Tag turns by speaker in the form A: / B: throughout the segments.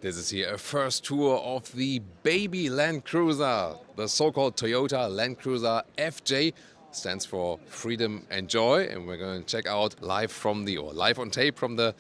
A: This is here a first tour of the baby Land Cruiser, the so-called Toyota Land Cruiser FJ. Stands for Freedom and Joy, and we're going to check out live on tape from the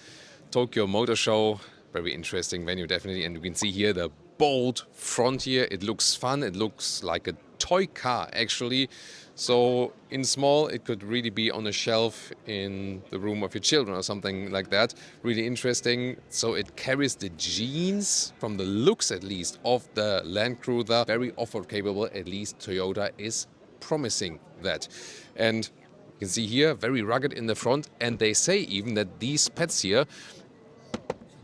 A: Tokyo Motor Show. Very interesting venue, definitely, and you can see here the bold front here. It looks fun. It looks like a toy car, actually. So in small, it could really be on a shelf in the room of your children or something like that. Really interesting. So it carries the genes, from the looks at least, of the Land Cruiser. Very off-road capable, at least Toyota is promising that. And you can see here, very rugged in the front. And they say even that these pads here,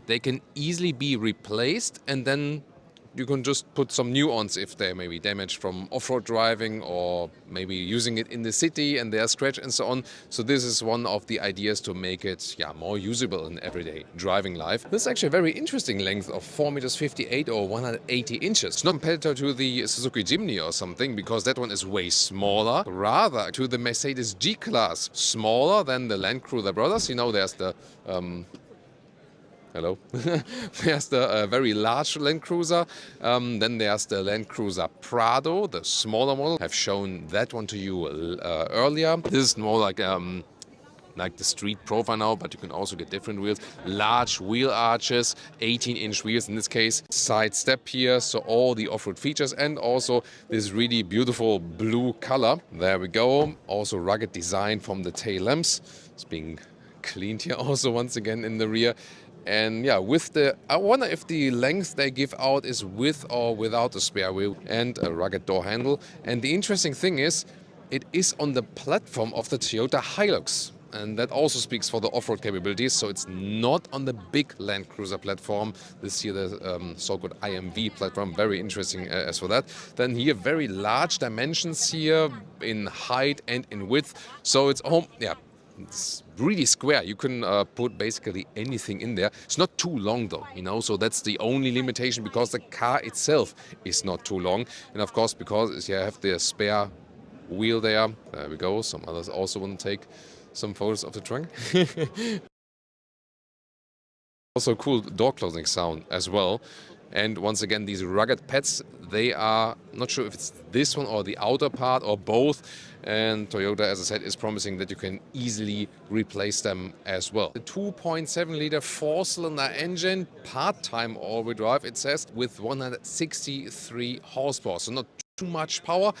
A: they can easily be replaced, and then you can just put some new ones if they may be damaged from off-road driving or maybe using it in the city and they are scratched and so on. So this is one of the ideas to make it more usable in everyday driving life. This is actually a very interesting length of 4.58 meters or 180 inches. It's not a competitor to the Suzuki Jimny or something, because that one is way smaller. Rather to the Mercedes G-Class, smaller than the Land Cruiser brothers. You know, there's the there's the very large Land Cruiser. Then there's the Land Cruiser Prado, the smaller model. I've shown that one to you earlier. This is more like the street profile now, but you can also get different wheels. Large wheel arches, 18-inch wheels in this case. Side step here, so all the off-road features, and also this really beautiful blue color. There we go. Also rugged design from the tail lamps. It's being cleaned here also once again in the rear. And I wonder if the length they give out is with or without a spare wheel, and a rugged door handle. And the interesting thing is, it is on the platform of the Toyota Hilux. And that also speaks for the off-road capabilities. So it's not on the big Land Cruiser platform. This here, the so-called IMV platform, very interesting as for that. Then here, very large dimensions here in height and in width. So it's it's really square. You can put basically anything in there. It's not too long though, so that's the only limitation, because the car itself is not too long. And of course, because you have the spare wheel there. There we go. Some others also want to take some photos of the trunk. Also cool door closing sound as well. And once again, these rugged pads, they are not sure if it's this one or the outer part or both. And Toyota, as I said, is promising that you can easily replace them as well. The 2.7-liter four-cylinder engine, part-time all-wheel drive, it says, with 163 horsepower. So not too much power.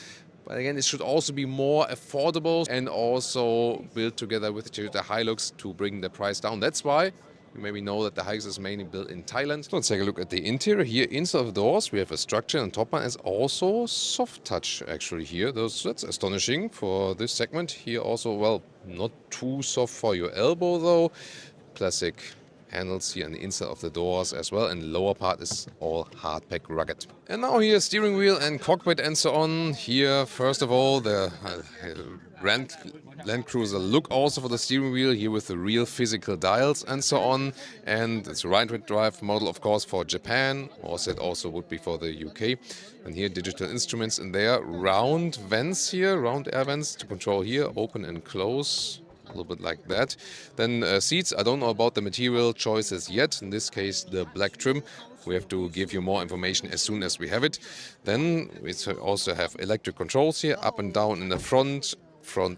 A: But again, it should also be more affordable and also built together with the Toyota Hilux to bring the price down. That's why you maybe know that the Hilux is mainly built in Thailand. So let's take a look at the interior. Here inside of the doors, we have a structure, and top one is also soft touch actually here. That's astonishing for this segment. Here also, not too soft for your elbow though. Plastic handles here on the inside of the doors as well, and the lower part is all hard pack rugged. And now here, steering wheel and cockpit and so on. Here, first of all, the Land Cruiser look also for the steering wheel here with the real physical dials and so on. And it's a right-hand drive model, of course, for Japan. Also, it also would be for the UK. And here, digital instruments in there. Round vents here, round air vents to control here, open and close. A little bit like that. Then seats, I don't know about the material choices yet. In this case, the black trim. We have to give you more information as soon as we have it. Then we also have electric controls here, up and down in the front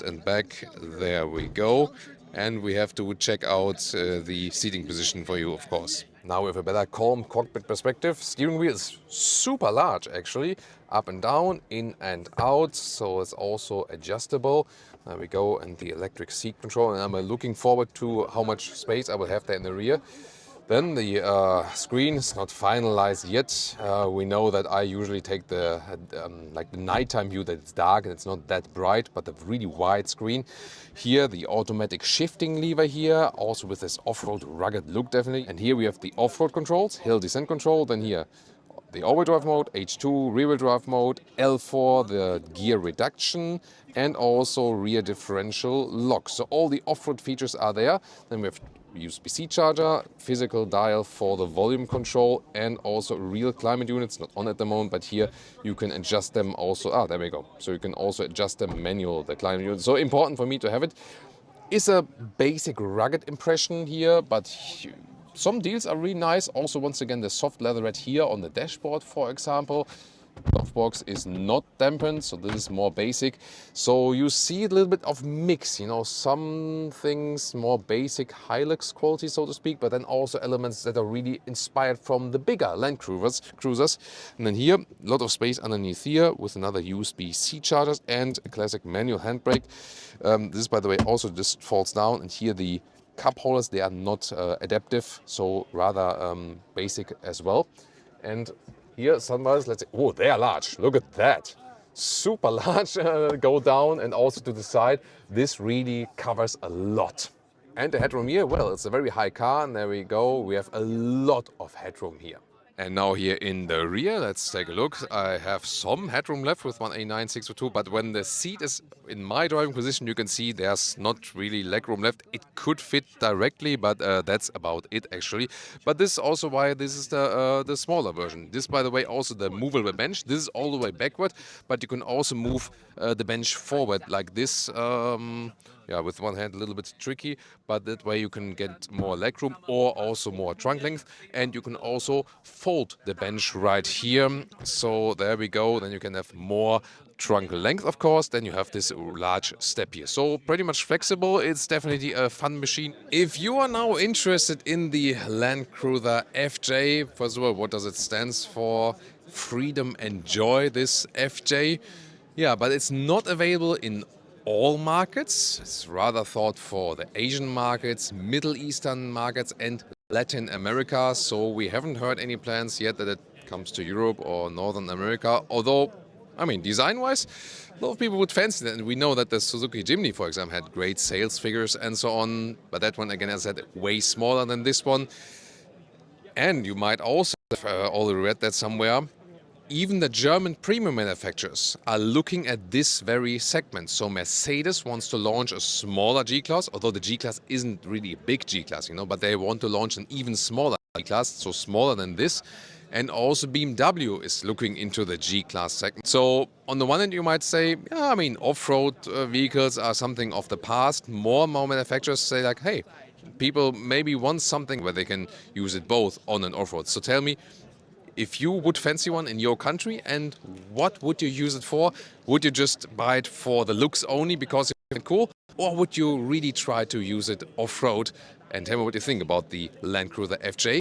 A: and back. There we go. And we have to check out the seating position for you, of course. Now with a better calm cockpit perspective. Steering wheel is super large actually. Up and down, in and out. So it's also adjustable. There we go. And the electric seat control. And I'm looking forward to how much space I will have there in the rear. Then the screen is not finalized yet. We know that I usually take the nighttime view, that it's dark and it's not that bright, but a really wide screen. Here the automatic shifting lever here, also with this off-road rugged look definitely. And here we have the off-road controls, hill descent control. Then here the all-wheel drive mode, H2, rear-wheel drive mode, L4, the gear reduction, and also rear differential lock. So all the off-road features are there. Then we have USB-C charger, physical dial for the volume control, and also real climate units, not on at the moment, but here you can adjust them also. There we go. So you can also adjust them manual, the climate unit. So important for me to have it. Is a basic rugged impression here, but some deals are really nice. Also, once again, the soft leatherette here on the dashboard, for example. Softbox is not dampened, so this is more basic. So you see a little bit of mix, you know, some things more basic Hilux quality, so to speak, but then also elements that are really inspired from the bigger Land Cruisers. And then here, a lot of space underneath here with another USB-C chargers and a classic manual handbrake. This, by the way, also just falls down, and here the cup holders, they are not adaptive, so rather basic as well. And here, sunrise, let's say, oh, they are large. Look at that. Super large. Go down and also to the side. This really covers a lot. And the headroom here, well, it's a very high car. And there we go. We have a lot of headroom here. And now here in the rear, let's take a look. I have some headroom left with 189 602, but when the seat is in my driving position, you can see there's not really legroom left. It could fit directly, but that's about it actually. But this is also why this is the smaller version. This, by the way, also the movable bench. This is all the way backward, but you can also move the bench forward like this. Yeah, with one hand a little bit tricky, but that way you can get more legroom or also more trunk length, and you can also fold the bench right here. So there we go, then you can have more trunk length, of course, then you have this large step here. So pretty much flexible. It's definitely a fun machine. If you are now interested in the Land Cruiser FJ, first of all, what does it stand for? Freedom and joy, this FJ. Yeah, but it's not available in all markets. It's rather thought for the Asian markets, Middle Eastern markets and Latin America. So we haven't heard any plans yet that it comes to Europe or Northern America. Although, I mean, design-wise, a lot of people would fancy that. And we know that the Suzuki Jimny, for example, had great sales figures and so on. But that one, again, as I said, way smaller than this one. And you might also have already read that somewhere. Even the German premium manufacturers are looking at this very segment. So Mercedes wants to launch a smaller G-Class, although the G-Class isn't really a big G-Class, you know, but they want to launch an even smaller G-Class, so smaller than this. And also BMW is looking into the G-Class segment. So on the one hand, you might say, yeah, I mean, off-road vehicles are something of the past. More and more manufacturers say like, hey, people maybe want something where they can use it both on and off-road. So tell me, if you would fancy one in your country, and what would you use it for? Would you just buy it for the looks only because it's cool? Or would you really try to use it off-road? And tell me what you think about the Land Cruiser FJ.